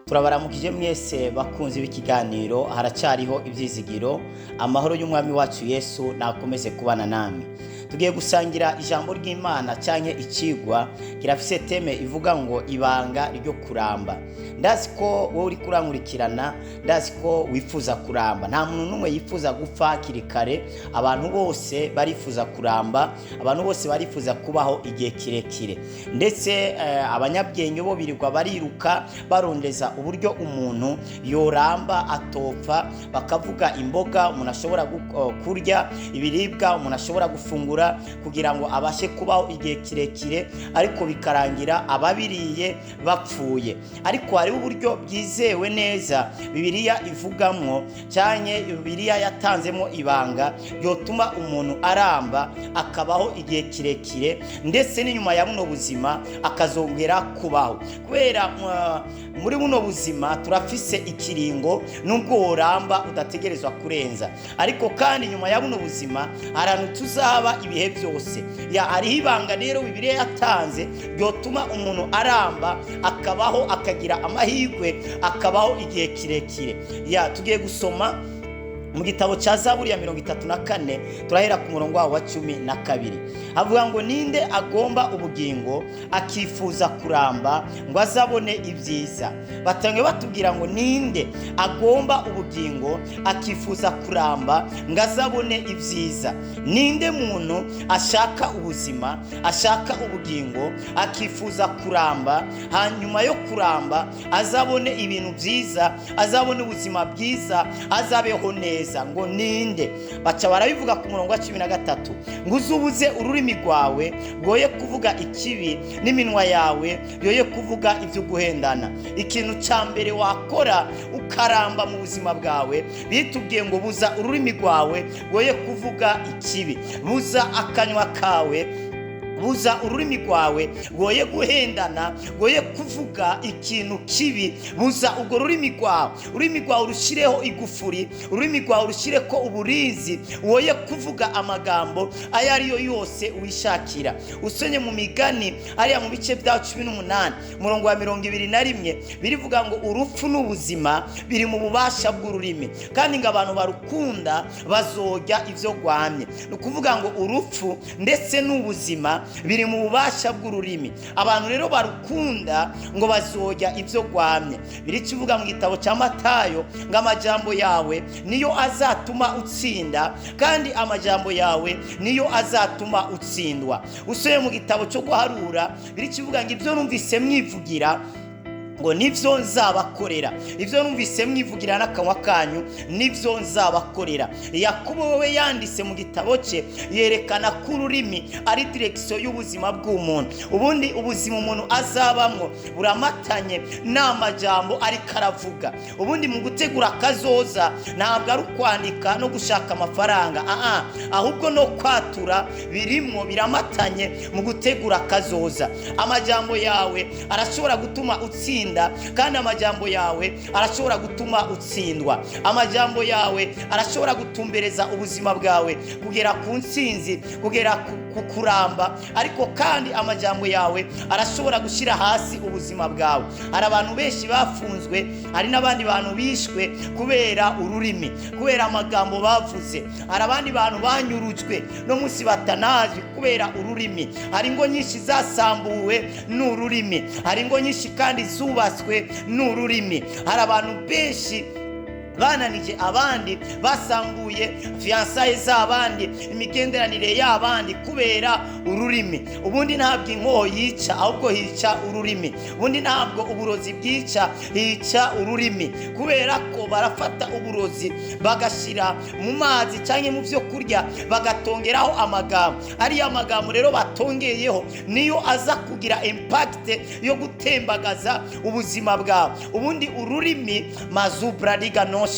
Turabaramukije mwese bakunzi b'ikiganiro haracyariho ibyizigiro. Amahoro y'umwami wacu Yesu nakomeze kubana namwe. Tugiye gusangira ijambo ry'Imana cyanke ikigwa kirafise teme ivuga ngo ibanga ryo kuramba. Ndazi ko wowe uri kurankurikirana, ndazi ko wifuza kuramba. Nta muntu numwe yifuza gupfa kirikare. Abantu bose barifuza kuramba, abantu bose barifuza kubaho igihe kirekire. Ndetse abanyabwenge bo birirwa bariruka barondeza uburyo umuntu yoramba atopfa, bakavuga imboga umuntu ashobora kurya, ibiribwa umuntu ashobora gufungura kugira ngo abashe kubaho igihe kirekire, ariko bikarangira ababiriye bapfuye. Ariko hari uburyo bwizewe neza Bibiliya ivugamwo, cyane Bibiliya yatanzemo ibanga yotuma umuntu aramba akabaho igihe kirekire, ndetse n'inyuma ya buno buzima akazongera kubaho. Kubera muri buno buzima turafise ikiringo nubwo woramba udategerezwa kurenza, ariko kandi nyuma ya buno buzima arantu tuzaba ibihe byose. Hariho ibanga rero Bibiliya yatanze ryotuma umuntu aramba akabaho, akagira amahirwe, akabaho igihe kirekire. Tugiye gusoma mu gitabo cya Zaburi ya 34 turahera ku murongo wa 12. Havuga ngo ninde agomba ubugingo akifuza kuramba ngo azabone ibyiza. Batange batubwira ngo ninde agomba ubugingo akifuza kuramba ngo azabone ibyiza. Ninde muntu ashaka ubuzima, ashaka ubugingo, akifuza kuramba, hanyuma yo kuramba azabone ibintu byiza, azabone ubuzima bwiza, azabeho neza. Ngo ninde? Baca barabivuga ku murongo wa 13 ngo uzubuze ururimi rwawe goye kuvuga ikibi, n'iminwa yawe yoye kuvuga ibyo guhendana. Ikintu cya mbere wakora ukaramba mu buzima bwawe, bitubwiye ngo buza ururimi rwawe goye kuvuga ikibi, buza akanywa kawe, buza ururimi rwawe goye guhendana, goye kuvuga ikintu kibi. Buza ubwo rurimi rwawe, ururimi rwawe rushireho igufuri, ururimi rwawe rushireko uburinzi, woye kuvuga amagambo ayo ariyo yose wishakira. Usonye mu migani ariya mu bice bya 18 murongo wa 21 birivuga ngo urupfu n'ubuzima biri mu bubasha bw'ururimi, kandi ngo abantu barukunda bazojya ivyo gwamye. Nukuvuga ngo urupfu ndetse n'ubuzima biri mu bubasha bw'ururimi. Abantu rero barukunda ngo bazojya ivyo gwamye. Biri kivuga mu gitabo cya Matayo ngo amajambo yawe niyo azatuma utsinda, kandi amajambo yawe niyo azatuma utsindwa. Usoye mu gitabo cyo guharura biri kivuga ngo ibyo numvise mwivugira ngo nivyo nzabakorera, ivyo numvise mwivugira n'akanwa kanyu nivyo nzabakorera. Yakobo we yanditse mu gitabo cye yerekana ko ururimi ari direction y'ubuzima bw'umuntu. Ubundi ubuzima umuntu azabamwo buramatanye n'amajambo ari karavuga. Ubundi mu gutegura kazoza ntabwo ari kwandika no gushaka amafaranga, ahubwo no kwatura birimwo biramatanye mu gutegura kazoza. Amajambo yawe arashobora gutuma utsinda, kandi amajambo yawe arashobora gutuma utsindwa. Amajambo yawe arashobora gutumbereza ubuzima bwawe kugera ku ntsinzi, kugera ku kuramba, ariko kandi amajambo yawe arashobora gushira hasi ubuzima bwawe. Hari abantu benshi bafunzwe, hari n'abandi bantu bishwe kubera ururimi, kubera amagambo bavuze. Hari abandi bantu banyurujwe no munsi batanazi kubera ururimi. Hari ingo nyinshi zasambuwe n'ururimi, hari ingo nyinshi kandi baswe n'ururimi. Hari abantu benshi bananije abandi, basambuye fiançailles z'abandi, imigenderanire y'abandi kubera ururimi. Ubundi ntabwo inkoho yica, ahubwo hica ururimi. Ubundi ntabwo uburozi bwica, hica ururimi. Kubera ko barafata uburozi bagashira mu mazi cyangwa mu byo kurya bagatongeraho amagambo. Ari amagambo rero batongeyeho niyo aza kugira impact yo gutembagaza ubuzima bwawe. Ubundi ururimi mazubra digano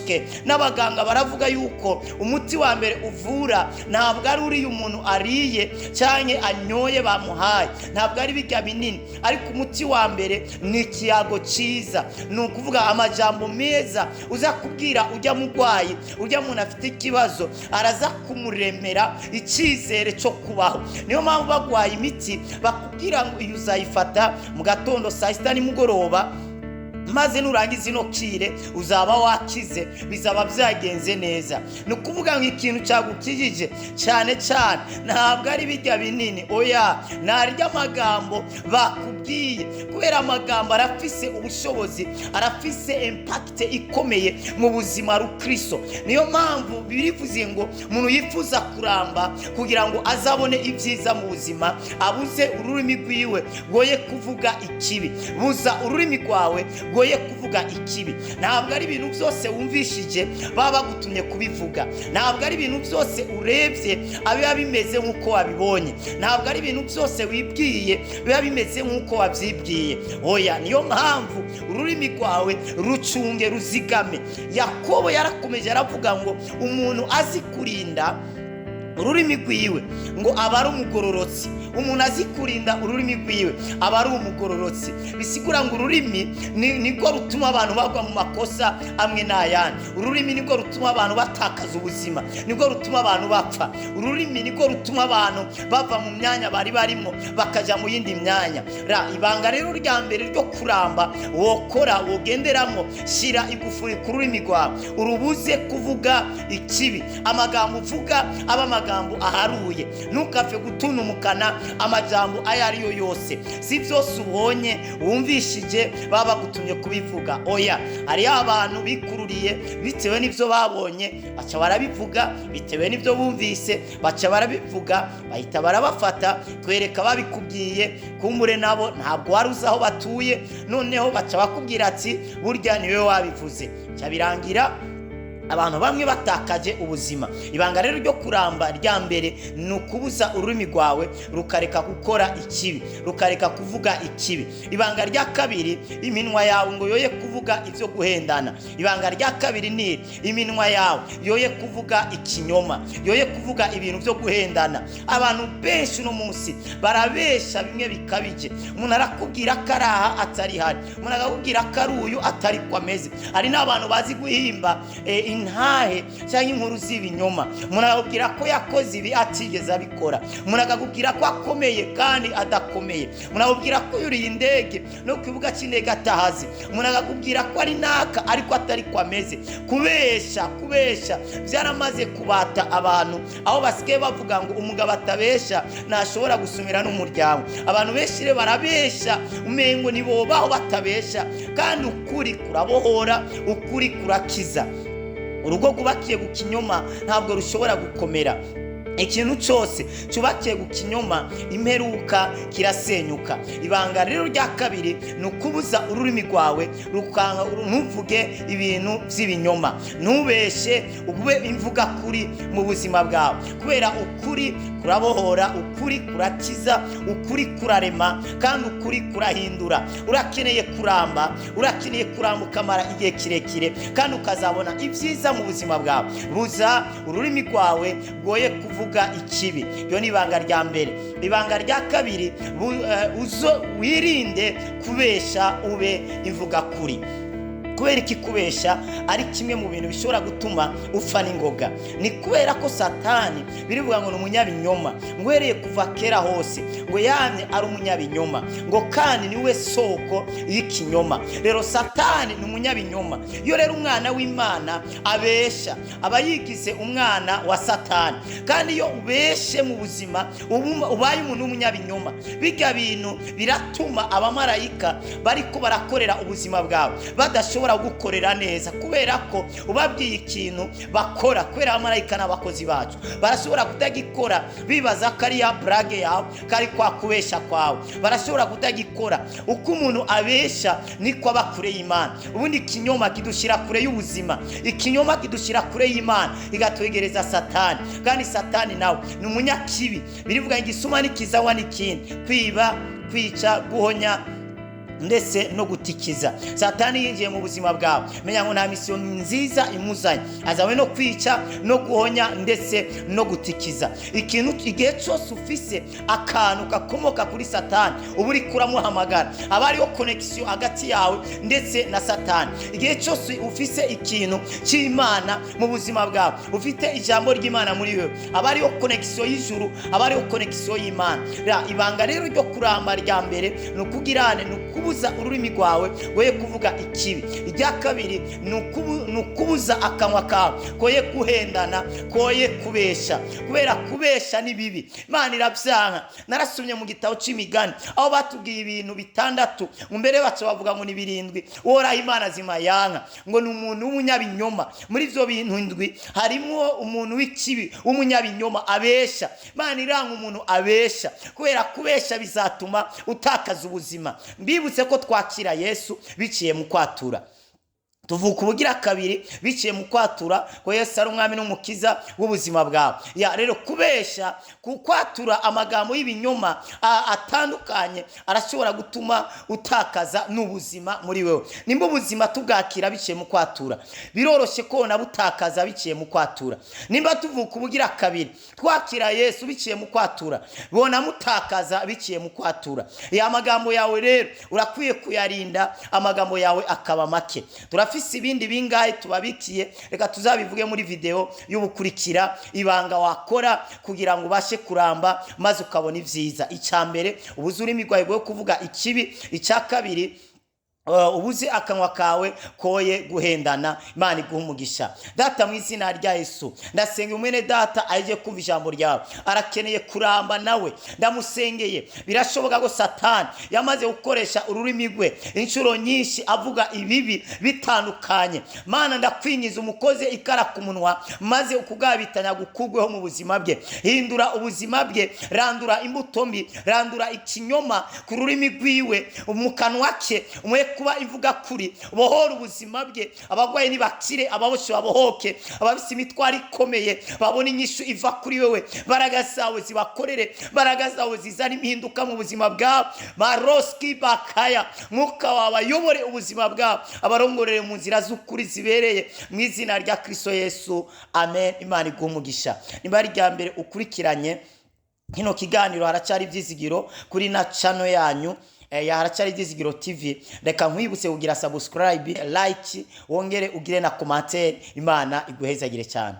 n'abaganga baravuga yuko umuti wa mbere uvura ntabwo ari uri umuntu ariye cyane anyoye bamuhaye, ntabwo ari bijya binini, ariko umuti wa mbere ni ikiyago cyiza. Ni ukuvuga amajambo meza uza kubwira ujya mugwayi, ujya muntu afite ikibazo, araza kumuremera icyizere cyo kubaho. Niyo mpamvu bagwaye imiti bakubwira ngo iyo uzayifata mu gatondo, saa sita, nimugoroba, maze nurangiza ino kire uzaba wakize, bizaba byagenze neza. Ni ukuvuga ngo ikintu cyagukijije cyane cyane ntabwo ari bijya binini, oya, narya amagambo bakubwiye, kubera amagambo arafise ubushobozi, arafise impact ikomeye mu buzima rukristo. Niyo mpamvu birivuze ngo umuntu yifuza kuramba kugira ngo azabone ibyiza mu buzima, abuze ururimi rwiwe goye kuvuga ikibi. Buza ururimi rwawe goye kuvuga ikibi. Ntabwo ari ibintu byose wumvishije baba bagutumye kubivuga, ntabwo ari ibintu byose urebye abiba bimeze nk'uko wabibonye, ntabwo ari ibintu byose wibwiye biba bimeze nk'uko wabyibwiye, oya. Niyo mpamvu ururimi rwawe rucunge, ruzigame. Yakobo yarakomeje aravuga ngo umuntu azi kurinda ururimi rwiwe ngo aba ari umugororotsi. Umuntu azi kurinda ururimi rwiwe aba ari umugororotsi. Bisigura ngo ururimi niko rutuma abantu bagwa mu makosa amwe n'ayandi. Ururimi niko rutuma abantu batakaza ubuzima, niko rutuma abantu bapfa. Ururimi niko rutuma abantu bava mu myanya bari barimo bakaja mu yindi myanya. Ibanga rero rya mbere ryo kuramba wokora wogenderamo, shira igufuri ku rurimi rwawe, urubuze kuvuga ikibi. Amagambo uvuga aba amagambo aharuye, ntukapfe gutunumukana amajambo ayo ari yo yose. Si byose ubonye wumvishije baba bagutumye kubivuga, oya. Hari abantu bikururiye bitewe n'ibyo babonye baca barabivuga, bitewe n'ibyo bumvise baca barabivuga, bahita barabafata twereka babikubwiye, kumbure nabo ntabwo wari uzi aho batuye, noneho baca bakubwira ati burya niwe wabivuze. Cyabirangira abantu bamwe batakaje ubuzima. Ibanga rero ryo kuramba rya mbere ni ukubuza ururimi rwawe rukareka gukora ikibi, rukareka kuvuga ikibi. Ibanga rya kabiri, iminwa yawe ngo yoye kuvuga ibyo guhendana. Ibanga rya kabiri ni iminwa yawe yoye kuvuga ikinyoma, yoye kuvuga ibintu byo guhendana. Abantu benshi no munsi barabesha bimwe bikabije. Umuntu arakubwira karaha atari hari, umuntu akakubwira karuyu atari kwameze. Hari n'abantu bazi guhimba intahe cyangwa inkuru z'ibinyoma. Umuntu akakubwira ko yakoze ibi atigeze abikora, umuntu akakubwira ko akomeye kandi adakomeye, umuntu akakubwira ko yuriye indege no ku kibuga cy'indege atahazi, umuntu akakubwira ko ari naka ariko atari kwameze. Kubesha byaramaze kubata abantu, aho basigaye bavuga ngo umugabo atabesha ntashobora gusumira n'umuryango. Abantu benshi rero barabesha umengo nibo baho batabesha, kandi ukuri kurabohora, ukuri kurakiza. Urugo rwubakiye ku kinyoma ntabwo rushobora gukomera. Ikintu cyose cyubakiye ku kinyoma imperuka kirasenyuka. Ibanga rero rya kabiri ni ukubuza ururimi rwawe ntuvuge ibintu by'ibinyoma, ntubeshe, ube imvuga kuri mu buzima bwawe, kubera ukuri kurabohora, ukuri kurakiza, ukuri kurarema, kandi ukuri kurahindura. Urakeneye kuramba ukamara igihe kirekire kandi ukazabona ibyiza mu buzima bwawe. Buza ururimi rwawe rwoye kuvuga ikibi. Iyo ni ibanga rya mbere. Ibanga rya kabiri, wirinde kubesha, ube imvuga kuri. Kubera iki kubesha ari kimwe mu bintu bishobora gutuma upfa n'ingoga? Ni kubera ko Satani birivuga ngo ni umunyabinyoma, ngo hereye kuva kera hose ngo yamye ari umunyabinyoma, ngo kandi niwe soko y'ikinyoma. Rero Satani ni umunyabinyoma. Iyo rero umwana w'Imana abesha aba yigize umwana wa Satani, kandi iyo ubeshe mu buzima ubaye umuntu w'umunyabinyoma, bijya bintu biratuma abamarayika bariko barakorera ubuzima bwawe badashobora gukorera neza, kubera ko ubabwiye ikintu bakora. Kubera abamarayika n'abakozi bacu barashobora kutagikora bibaza ko ari ya brage yawe, kari kwa kubesha kwawe. Barashobora kutagikora. Uko umuntu abesha niko aba kure y'Imana. Ubundi ikinyoma kidushira kure y'ubuzima, ikinyoma kidushira kure y'Imana, igatwegereza Satani. Kandi Satani nawe ni umunyakibi. Birivuga ngo igisuma n'ikizawa n'ikindi, kwiba, kwica, guhonya ndetse no gutikiza. Satani yinjiye mu buzima bwawe, menya ngo nta misiyo nziza imuzanye. Azawe no kwica, no guhonya ndetse no gutikiza. Igihe cyose ufise akantu gakomoka kuri Satani, uba uri kuramuhamagara. Aba ariyo connection hagati yawe ndetse na Satani. Igihe cyose ufise ikintu cy'Imana mu buzima bwawe, ufite ijambo ry'Imana muri wewe, aba ariyo connection y'ijuru, aba ariyo connection y'Imana. Ibanga rero ryo kuramba rya mbere ni ukugirane, ni kubuza ururimi rwawe goye kuvuga ikibi. Irya kabiri ni ukubuza akanwa kawe koye guhendana, koye kubesha, kubera kubesha ni bibi, Imana irabyanka. Narasomye mu gitabo c'Imigani aho batubwiye ibintu bitandatu, mbere baca bavuga ngo ni birindwi uhoraho Imana zima yanka, ngo ni umuntu w'umunyabinyoma. Muri ivyo bintu indwi harimo umuntu w'ikibi w'umunyabinyoma abesha. Imana iranka umuntu abesha, kubera kubesha bizatuma utakaza ubuzima. Mbibutse ko twakira Yesu biciye mu kwatura. Tuvuka ubugira kabiri biciye mu kwatura ko Yesu ari umwami n'umukiza w'ubuzima bwawe. Rero kubesha, kwatura amagambo y'ibinyoma atandukanye arashobora gutuma utakaza n'ubuzima muri wewe. Nimba ubuzima tubwakira biciye mu kwatura, biroroshe ko nabutakaza biciye mu kwatura. Nimba tuvuka ubugira kabiri twakira Yesu biciye mu kwatura, bona mutakaza biciye mu kwatura. Amagambo yawe rero urakwiye kuyarinda, amagambo yawe akaba make. Turafise ibindi bingahe tubabikiye, reka tuzabivuge muri video y'ubukurikira, ibanga wakora kugira ngo ubashe kuramba maze ukabona ivyiza. Icambere ubuze ururimi rwawe bwo kuvuga ikibi. Icya kabiri ubuze akanwa kawe koye guhendana. Imana iguha umugisha. Data mu izina rya Yesu ndasenga umwene data aje kumva ijambo ryawe, arakeneye kuramba nawe, ndamusengeye. Birashoboka ko Satani yamaze gukoresha ururimi rwe inshuro nyinshi avuga ibibi bitandukanye. Mana ndakwinyiza umukoze ikara ku munwa, maze ukugabitanya gukugweho mu buzima bwe. Hindura ubuzima bwe, randura imbuto mbi, randura ikinyoma ku rurimi rwiwe, mu kanwa ke kuba ivuga kuri. Bohora ubuzima bwe, abagwaye nibakire, ababoshe babohoke, abafise imitwaro ikomeye babona inyishu iva kuri wewe. Baraga zawe zibakorere, baraga zawe zizana impinduka mu buzima bwawe. Maroski bakaya, mwuka wawe ayobore ubuzima bwawe, abarongorere mu nzira z'ukuri zibereye, mu izina rya Kristo Yesu, amen. Imana iguha umugisha. Nimba ari rya mbere ukurikiranye kino kiganiro, haracari ivyizigiro kuri na channel yanyu haracari ivyizigiro TV. Reka nkwibutse kugira subscribe, like, wongere ugire na commentaire. Imana iguhezagire cyane.